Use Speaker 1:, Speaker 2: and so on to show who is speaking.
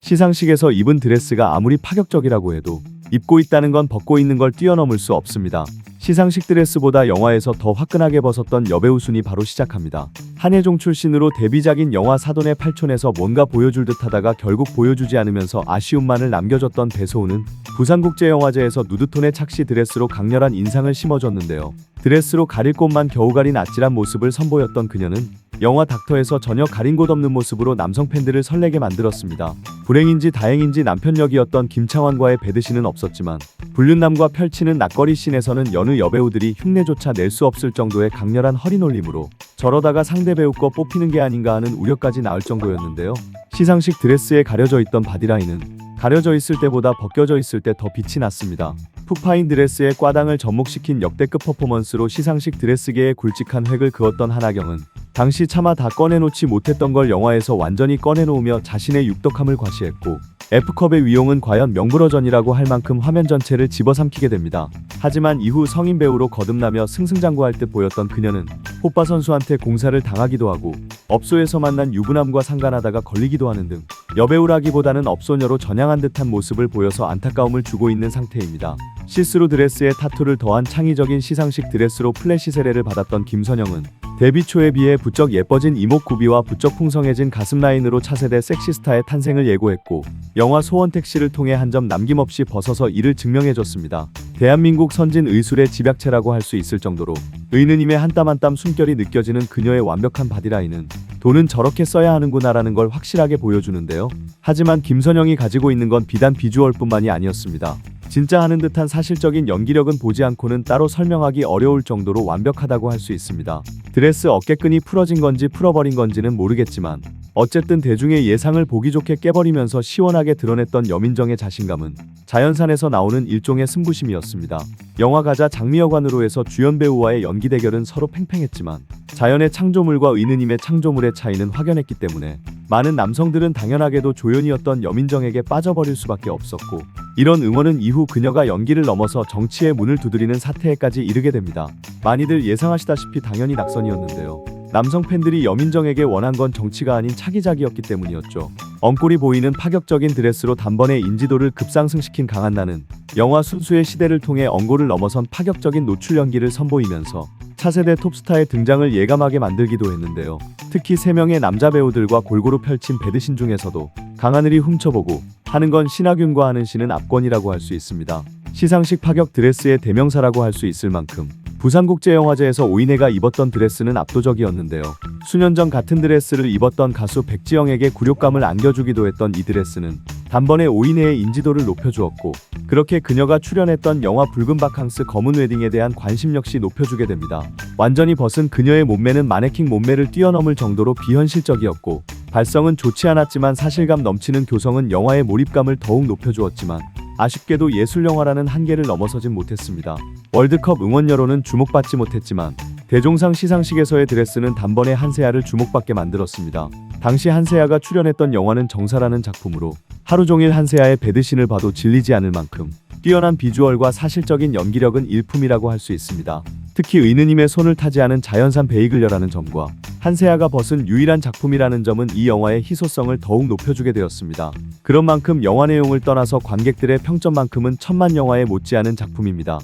Speaker 1: 시상식에서 입은 드레스가 아무리 파격적이라고 해도 입고 있다는 건 벗고 있는 걸 뛰어넘을 수 없습니다. 시상식 드레스보다 영화에서 더 화끈하게 벗었던 여배우 순이 바로 시작합니다. 한예종 출신으로 데뷔작인 영화 사돈의 팔촌에서 뭔가 보여줄 듯 하다가 결국 보여주지 않으면서 아쉬움만을 남겨줬던 배소은은 부산국제영화제에서 누드톤의 착시 드레스로 강렬한 인상을 심어줬는데요. 드레스로 가릴 곳만 겨우 가린 아찔한 모습을 선보였던 그녀는 영화 닥터에서 전혀 가린 곳 없는 모습으로 남성 팬들을 설레게 만들었습니다. 불행인지 다행인지 남편 역이었던 김창완과의 배드신은 없었지만 불륜남과 펼치는 낯거리 씬에서는 여느 여배우들이 흉내조차 낼 수 없을 정도의 강렬한 허리놀림으로 저러다가 상대 배우 거 뽑히는 게 아닌가 하는 우려까지 나올 정도였는데요. 시상식 드레스에 가려져 있던 바디라인은 가려져 있을 때보다 벗겨져 있을 때 더 빛이 났습니다. 푹 파인 드레스에 꽈당을 접목시킨 역대급 퍼포먼스로 시상식 드레스계의 굵직한 획을 그었던 한하경은 당시 차마 다 꺼내놓지 못했던 걸 영화에서 완전히 꺼내놓으며 자신의 육덕함을 과시했고 F컵의 위용은 과연 명불허전이라고 할 만큼 화면 전체를 집어삼키게 됩니다. 하지만 이후 성인 배우로 거듭나며 승승장구할 듯 보였던 그녀는 호빠 선수한테 공사를 당하기도 하고 업소에서 만난 유부남과 상간하다가 걸리기도 하는 등 여배우라기보다는 업소녀로 전향한 듯한 모습을 보여서 안타까움을 주고 있는 상태입니다. 시스루 드레스에 타투를 더한 창의적인 시상식 드레스로 플래시 세례를 받았던 김선영은 데뷔 초에 비해 부쩍 예뻐진 이목 구비와 부쩍 풍성해진 가슴 라인으로 차세대 섹시스타의 탄생을 예고했고 영화 소원택시를 통해 한 점 남김없이 벗어서 이를 증명해줬습니다. 대한민국 선진 의술의 집약체라고 할 수 있을 정도로 의느님의 한 땀 한 땀 숨결이 느껴지는 그녀의 완벽한 바디라인은 돈은 저렇게 써야 하는구나라는 걸 확실하게 보여주는데요. 하지만 김선영이 가지고 있는 건 비단 비주얼뿐만이 아니었습니다. 진짜 하는 듯한 사실적인 연기력은 보지 않고는 따로 설명하기 어려울 정도로 완벽하다고 할 수 있습니다. 드레스 어깨끈이 풀어진 건지 풀어버린 건지는 모르겠지만 어쨌든 대중의 예상을 보기 좋게 깨버리면서 시원하게 드러냈던 여민정의 자신감은 자연산에서 나오는 일종의 승부심이었습니다. 영화 가자 장미여관으로 해서 주연 배우와의 연기 대결은 서로 팽팽했지만 자연의 창조물과 의느님의 창조물의 차이는 확연했기 때문에 많은 남성들은 당연하게도 조연이었던 여민정에게 빠져버릴 수밖에 없었고 이런 응원은 이후 그녀가 연기를 넘어서 정치의 문을 두드리는 사태에까지 이르게 됩니다. 많이들 예상하시다시피 당연히 낙선이었는데요. 남성 팬들이 여민정에게 원한 건 정치가 아닌 차기작이었기 때문이었죠. 엉골이 보이는 파격적인 드레스로 단번에 인지도를 급상승시킨 강한나는 영화 순수의 시대를 통해 엉골을 넘어선 파격적인 노출 연기를 선보이면서 차세대 톱스타의 등장을 예감하게 만들기도 했는데요. 특히 3명의 남자 배우들과 골고루 펼친 배드신 중에서도 강하늘이 훔쳐보고 하는 건 신하균과 하는 씨는 압권이라고 할 수 있습니다. 시상식 파격 드레스의 대명사라고 할 수 있을 만큼 부산국제영화제에서 오이네가 입었던 드레스는 압도적이었는데요. 수년 전 같은 드레스를 입었던 가수 백지영에게 굴욕감을 안겨주기도 했던 이 드레스는 단번에 오이네의 인지도를 높여주었고 그렇게 그녀가 출연했던 영화 붉은 바캉스 검은 웨딩에 대한 관심 역시 높여주게 됩니다. 완전히 벗은 그녀의 몸매는 마네킹 몸매를 뛰어넘을 정도로 비현실적이었고 발성은 좋지 않았지만 사실감 넘치는 교성은 영화의 몰입감을 더욱 높여주었지만 아쉽게도 예술영화라는 한계를 넘어서진 못했습니다. 월드컵 응원여론은 주목받지 못했지만 대종상 시상식에서의 드레스는 단번에 한세아를 주목받게 만들었습니다. 당시 한세아가 출연했던 영화는 정사라는 작품으로 하루 종일 한세아의 배드신을 봐도 질리지 않을 만큼 뛰어난 비주얼과 사실적인 연기력은 일품이라고 할 수 있습니다. 특히 의느님의 손을 타지 않은 자연산 베이글녀라는 점과 한세아가 벗은 유일한 작품이라는 점은 이 영화의 희소성을 더욱 높여주게 되었습니다. 그런 만큼 영화 내용을 떠나서 관객들의 평점만큼은 천만 영화에 못지않은 작품입니다.